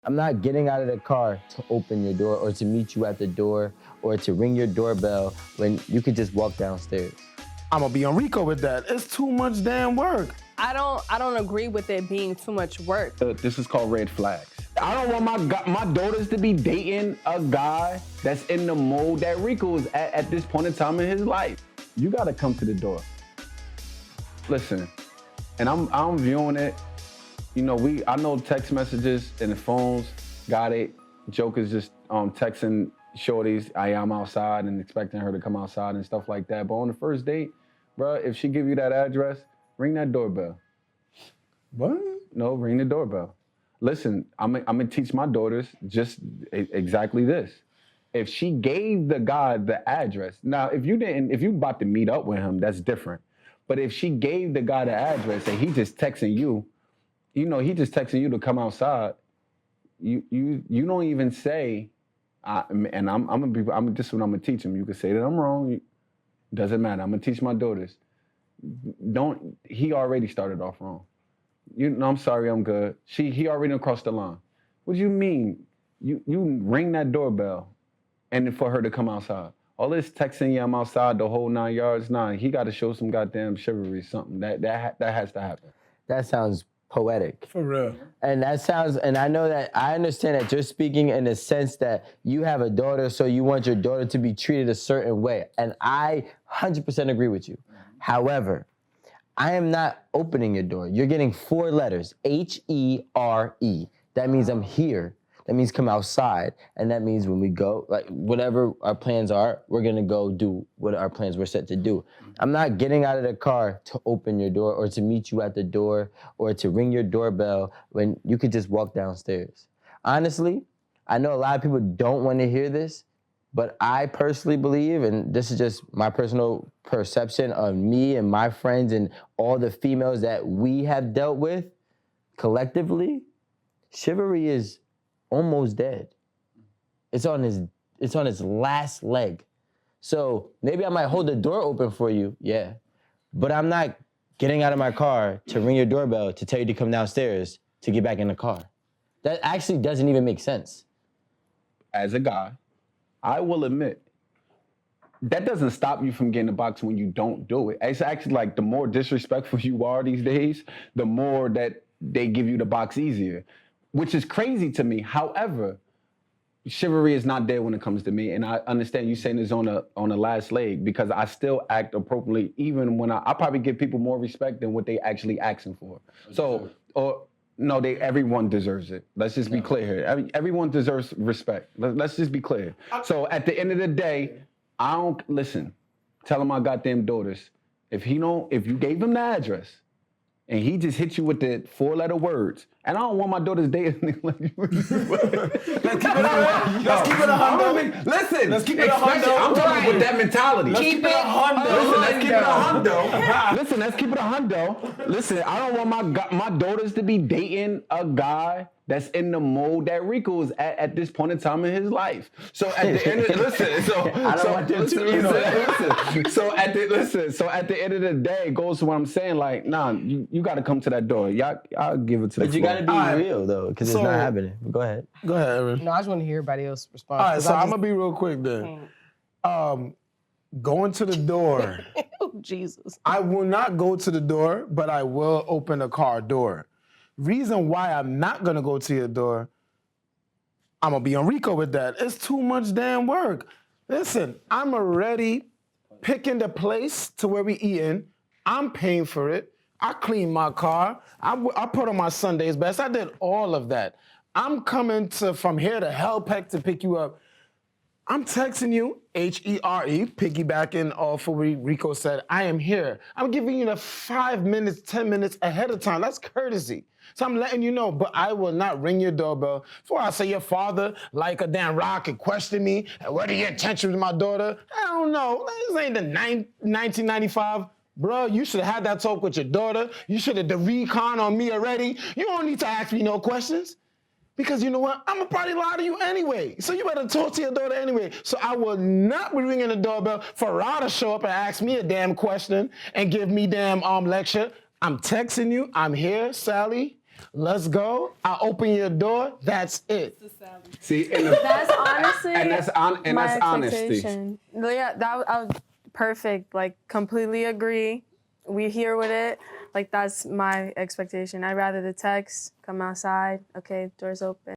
I'm not getting out of the car to open your door or to meet you at the door or to ring your doorbell when you could just walk downstairs. I'm gonna be on Rico with that. It's too much damn work. I don't agree with it being too much work. This is called red flags. I don't want my daughters to be dating a guy that's in the mode that Rico is at this point in time in his life. You gotta come to the door. Listen, and I'm viewing it. You know, I know text messages and the phones got it. Jokers just texting shorties, I'm outside and expecting her to come outside and stuff like that. But on the first date, bro, if she give you that address, ring that doorbell. What? No, ring the doorbell. Listen, I'm gonna teach my daughters just exactly this. If she gave the guy the address, now if you about to meet up with him, that's different. But if she gave the guy the address and he just texting you, he just texting you to come outside, you don't even say, this is what I'm gonna teach him. You can say that I'm wrong. Doesn't matter. I'm gonna teach my daughters. He already started off wrong. I'm sorry, I'm good. He already crossed the line. What do you mean? You ring that doorbell and for her to come outside. All this texting, I'm outside the whole 9 yards. Nah, he got to show some goddamn chivalry, something. That has to happen. That sounds poetic. For real. And I know that, I understand that you're speaking in the sense that you have a daughter, so you want your daughter to be treated a certain way. And I 100% agree with you. However, I am not opening your door. You're getting 4 letters, H-E-R-E. That means I'm here. That means come outside. And that means when we go, like whatever our plans are, we're gonna go do what our plans were set to do. I'm not getting out of the car to open your door or to meet you at the door or to ring your doorbell when you could just walk downstairs. Honestly, I know a lot of people don't want to hear this, but I personally believe, and this is just my personal perception of me and my friends and all the females that we have dealt with collectively, chivalry is almost dead. It's on its last leg. So maybe I might hold the door open for you, yeah, but I'm not getting out of my car to ring your doorbell to tell you to come downstairs to get back in the car. That actually doesn't even make sense. As a guy, I will admit, that doesn't stop you from getting a box when you don't do it. It's actually like the more disrespectful you are these days, the more that they give you the box easier, which is crazy to me. However, chivalry is not there when it comes to me, and I understand you saying this on the last leg because I still act appropriately even when I probably give people more respect than what they actually asking for. So, no, everyone deserves it. Let's just be clear here. Everyone deserves respect. Let's just be clear. So at the end of the day, I don't listen. Tell my goddamn daughters, if you gave him the address and he just hit you with the 4-letter words, and I don't want my daughters dating like you. Let's keep it a Hundo. Listen, let's keep it a Hundo. I'm talking with that mentality. Keep it a Hundo. Listen, let's keep it a Hundo. Listen, let's keep it a Hundo. Listen, I don't want my daughters to be dating a guy that's in the mode that Rico is at this point in time in his life. So at the end of So at the end of the day, it goes to what I'm saying. Like, nah, you got to come to that door. I'll give it to. But you got to be real though, because it's not happening. But go ahead. Go ahead, Erin. No, I just want to hear everybody else respond. All right, so I'm gonna be real quick then. Going to the door. Oh, Jesus. I will not go to the door, but I will open the car door. Reason why I'm not gonna go to your door, I'm gonna be on Rico with that. It's too much damn work. Listen, I'm already picking the place to where we eating. I'm paying for it. I clean my car. I put on my Sunday's best. I did all of that. I'm coming from here to Hellpeck to pick you up. I'm texting you, H-E-R-E, piggybacking off of what Rico said. I am here. I'm giving you the 5 minutes, 10 minutes ahead of time. That's courtesy. So I'm letting you know, but I will not ring your doorbell before I say your father, like a damn rock, and question me, and what are your intentions with my daughter? I don't know. This ain't the 1995. Bro, you should have had that talk with your daughter. You should have done recon on me already. You don't need to ask me no questions. Because you know what? I'm gonna probably lie to you anyway. So you better talk to your daughter anyway. So I will not be ringing the doorbell for Ra to show up and ask me a damn question and give me damn lecture. I'm texting you. I'm here, Sally. Let's go. I open your door. That's it. See, and That's honestly that's my honesty. expectation. Yeah, I was perfect. Like, completely agree. We here with it. Like, that's my expectation. I'd rather the text, come outside, okay, doors open.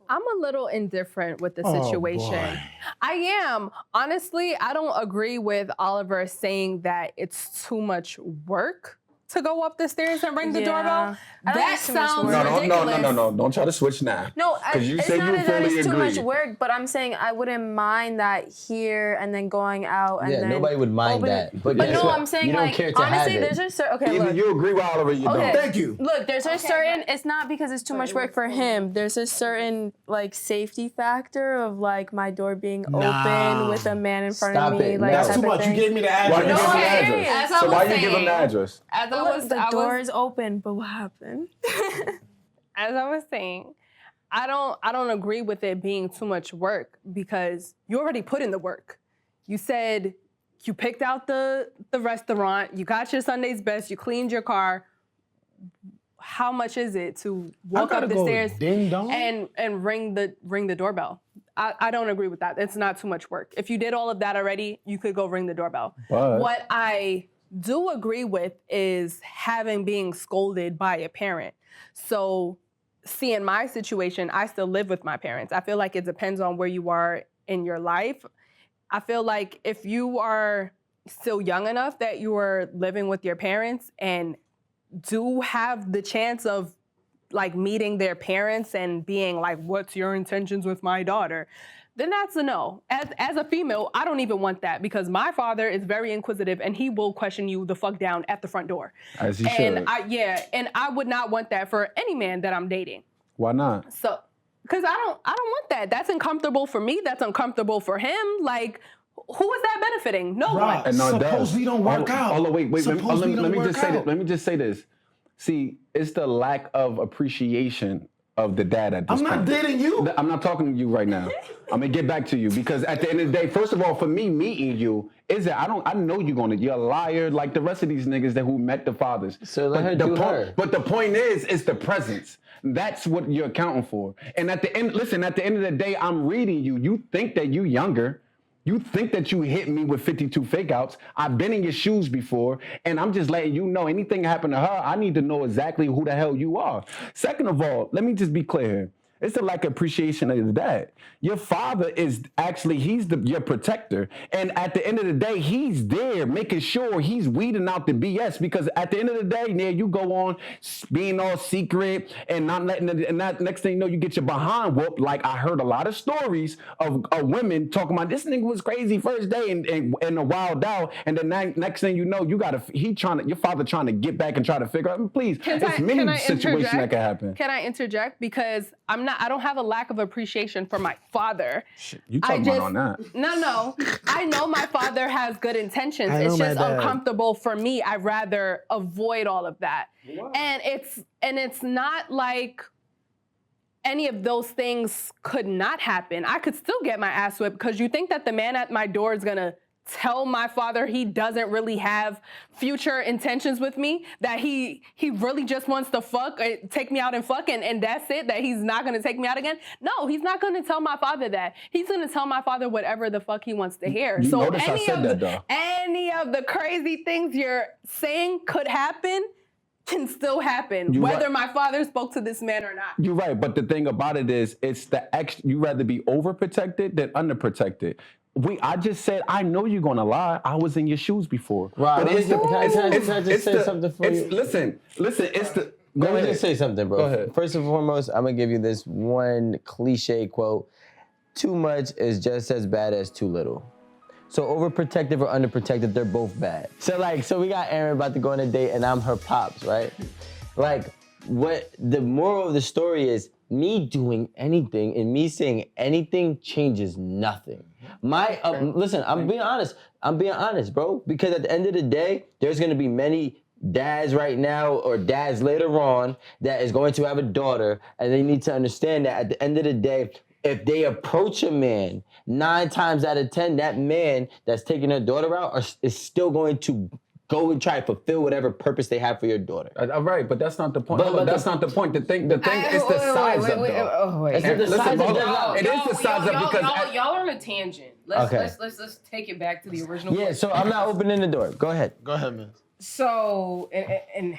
I'm a little indifferent with the Oh, situation. boy. I am. Honestly, I don't agree with Oliver saying that it's too much work to go up the stairs and ring the Yeah. doorbell. I think That it's too much sounds work. ridiculous. Don't try to switch now. No, because you it's say not you that fully it's too agree. much work, but I'm saying I wouldn't mind that here and then going out and Yeah, then nobody would mind open- that. But guess no, what? I'm saying you don't like care to honestly, have there's it. a certain okay. Either Look, you agree with Oliver, or you okay. don't. Thank you. Look, there's a certain. It's not because it's too much work for him. There's a certain like safety factor of like my door being open with a man in front Stop of me. it. Like No. That's type too of much. You thing. gave me the Why address. you give him the serious. address? As I So why was you give him the saying- address? As I Look, was, the I door was, is open, but what happened? as I was saying, I don't agree with it being too much work because you already put in the work. You said you picked out the restaurant, you got your Sunday's best, you cleaned your car. How much is it to walk gotta up the go stairs ding dong? and ring the doorbell? I don't agree with that. It's not too much work. If you did all of that already, you could go ring the doorbell. But- What I do agree with is being scolded by a parent. So see, in my situation, I still live with my parents. I feel like it depends on where you are in your life. I feel like if you are still young enough that you are living with your parents and do have the chance of like meeting their parents and being like, what's your intentions with my daughter? Then that's a no. As a female, I don't even want that because my father is very inquisitive and he will question you the fuck down at the front door. As he And should. I would not want that for any man that I'm dating. Why not? So, because I don't want that. That's uncomfortable for me. That's uncomfortable for him. Like, who is that benefiting? No Right. one. And no, it Suppose does. we don't work out. Hold on, wait. Suppose we don't Let me work just say out. this. Let me just say this. See, it's the lack of appreciation of the dad at this I'm point. not dating you. I'm not talking to you right now. I'm gonna get back to you because at the end of the day, first of all, for me meeting you is that I know you're a liar like the rest of these niggas that who met the fathers. So let her the do point, her. But the point is, it's the presence. That's what you're accounting for. And at the end of the day, I'm reading you. You think that you younger. You think that you hit me with 52 fake outs. I've been in your shoes before, and I'm just letting you know anything happened to her, I need to know exactly who the hell you are. Second of all, let me just be clear here. It's the lack of appreciation of his dad. Your father is actually, your protector. And at the end of the day, he's there making sure he's weeding out the BS because at the end of the day, you go on being all secret and not letting and that next thing you know, you get your behind whooped. Like I heard a lot of stories of women talking about this nigga was crazy first day and a wild out. And then next thing you know, your father trying to get back and try to figure out, please, it's many situations that can happen. Can I interject? Because I don't have a lack of appreciation for my father. You talking about on that. No. I know my father has good intentions. I know It's my just dad. uncomfortable for me. I'd rather avoid all of that. Wow. And it's not like any of those things could not happen. I could still get my ass whipped because you think that the man at my door is gonna tell my father he doesn't really have future intentions with me, that he really just wants to take me out and fuck and that's it, that he's not gonna take me out again. No, he's not gonna tell my father that. He's gonna tell my father whatever the fuck he wants to hear. You So notice I said that, though. any of the crazy things you're saying could happen can still happen, You're whether right. my father spoke to this man or not. You're right, but the thing about it is, it's the you rather be overprotected than underprotected. I just said, I know you're gonna lie. I was in your shoes before. Rob, But can I it's the- just say something for you? Listen, it's the. Go Let me ahead. just say something, bro. Go ahead. First and foremost, I'm gonna give you this one cliche quote. Too much is just as bad as too little. So overprotective or underprotected, they're both bad. So we got Erin about to go on a date and I'm her pops, right? Like, what the moral of the story is, me doing anything and me saying anything changes nothing. Listen, I'm being honest, bro. Because at the end of the day, there's gonna be many dads right now or dads later on that is going to have a daughter, and they need to understand that at the end of the day, if they approach a man, 9 times out of 10, that man that's taking their daughter out is still going to go and try to fulfill whatever purpose they have for your daughter. All right, but that's not the point. But That's not the point. The thing is the size of though. It's the Listen, size of hold the on. It is the size of because y'all are on a tangent. Let's Okay. let's take it back to the original. Yeah, question. so I'm not opening the door. Go ahead. Go ahead, man. So, and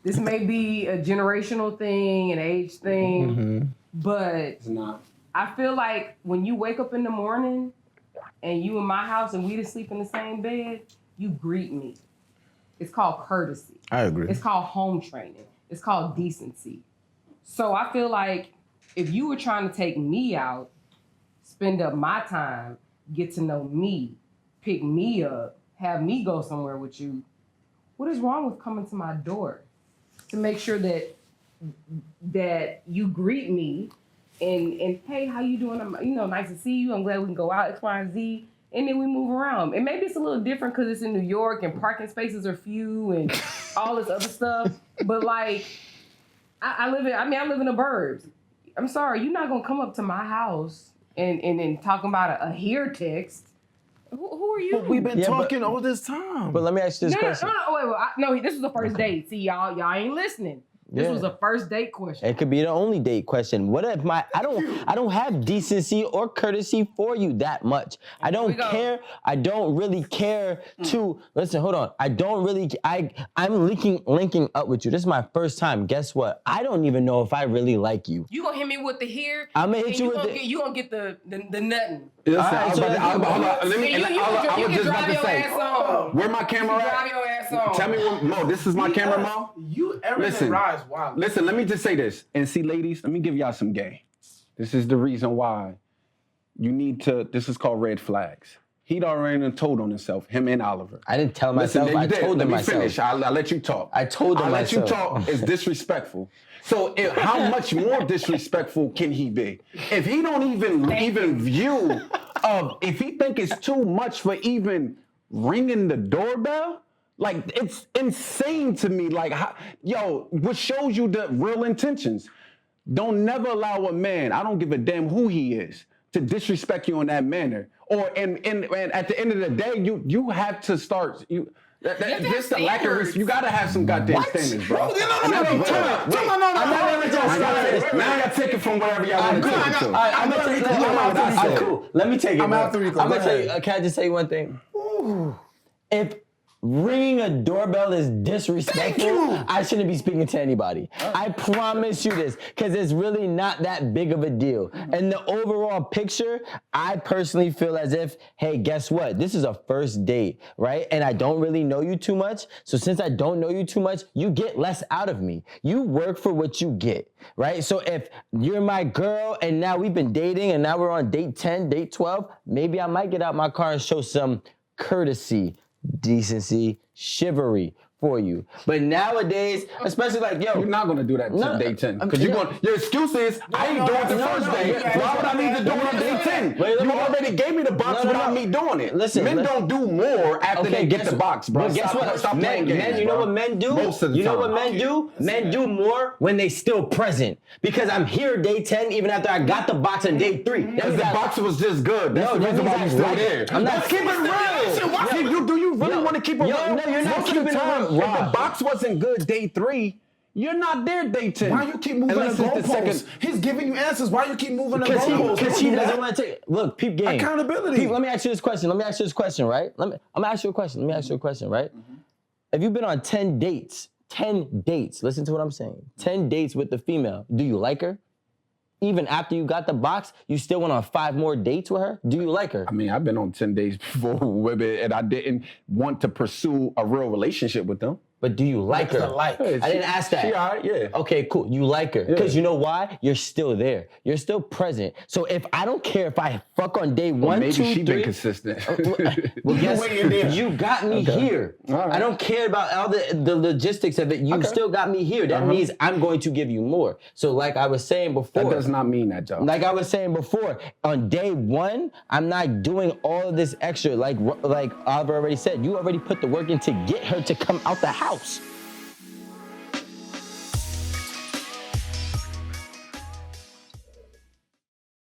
this may be a generational thing, an age thing, but it's not. I feel like when you wake up in the morning and you in my house and we to sleep in the same bed, you greet me. It's called courtesy. I agree. It's called home training. It's called decency. So I feel like if you were trying to take me out, spend up my time, get to know me, pick me up, have me go somewhere with you, what is wrong with coming to my door to make sure that you greet me and hey, how you doing? Nice to see you. I'm glad we can go out, X, Y, and Z. And then we move around. And maybe it's a little different because it's in New York and parking spaces are few and all this other stuff. But like, I live in the burbs. I'm sorry, you're not gonna come up to my house and talking about a here text. Who are you? We've been Yeah, talking all this time. But let me ask you this question. No, this is the first date. See, y'all ain't listening. This Yeah. was a first date question. It could be the only date question. What if I don't have decency or courtesy for you that much. I don't care. I don't really care to listen, hold on. I'm linking up with you. This is my first time. Guess what? I don't even know if I really like you. You gonna hit me with the here? I'm gonna hit you with you gonna get the nothing. Listen, right, so hold on. Let me. You I was can just about drive to your say. ass on. Where my camera Drive your at? ass on. Tell me where, Mo. This is my camera, Mo. You, Erin, Listen. and Rise, wow. Listen, let me just say this. And see, ladies, let me give y'all some game. This is the reason why you need to, this is called red flags. He'd already done told on himself, him and Oliver. I didn't tell Listen, myself. I told Let them me myself. finish. I'll let you talk. I told them I'll myself. let you talk. It's disrespectful. So how much more disrespectful can he be? If he don't even view if he think it's too much for even ringing the doorbell, like it's insane to me. Like, what shows you the real intentions? Don't never allow a man, I don't give a damn who he is, to disrespect you in that manner. Or and at the end of the day, you have to start just the lack of respect. You gotta have some goddamn standards, bro. No, Now I gotta take it from wherever y'all want to take it to. I'm gonna take it. Cool. Let me take it. I'm bro. after Rico. I'm Go gonna tell you. ahead. Can I just say one thing? If ringing a doorbell is disrespectful, I shouldn't be speaking to anybody. I promise you this, because it's really not that big of a deal. And the overall picture, I personally feel as if, hey, guess what? This is a first date, right? And I don't really know you too much. So since I don't know you too much, you get less out of me. You work for what you get, right? So if you're my girl and now we've been dating and now we're on date 10, date 12, maybe I might get out my car and show some courtesy, decency, chivalry for you. But nowadays, especially like, yo, You're not gonna do that to day 10. Because your excuse is, I ain't doing it the first day. Why would I need to do it on day 10? You already gave me the box without me doing it. Listen, men don't do more after they get the box, bro. But guess what? Stop playing games, Men, you know what men do? Most of the you know time. what men do? Men do more when they still present. Because I'm here day 10 even after I got the box on day 3. Because the box was just good. That's the reason why you still there. I'm not Let's keep it real. Do you really want to keep it real? No, you're not Most of the keeping it time, real. if the box wasn't good day 3, you're not there day 10. Why you keep moving the goalposts? He's giving you answers. Why you keep moving the goalposts? Because he doesn't want to take. Look, peep game. Accountability. Peep, let me ask you this question. Right? I'm gonna ask you a question. Right? If you've been on 10 dates, listen to what I'm saying. 10 dates with the female. Do you like her? Even after you got the box, you still went on 5 more dates with her? Do you like her? I mean, I've been on 10 days before with women, and I didn't want to pursue a real relationship with them. But do you like her? Like. I didn't ask that. She all right, yeah. Okay, cool. You like her. Because you know why? You're still there. You're still present. So if I don't care if I fuck on day 1, Maybe 2, she 3. been consistent. Well, guess you got me here. All right. I don't care about all the logistics of it. You still got me here. That means I'm going to give you more. So like I was saying before. That does not mean that, Joe. Like I was saying before, on day 1, I'm not doing all of this extra. Like Oliver already said, you already put the work in to get her to come out the house.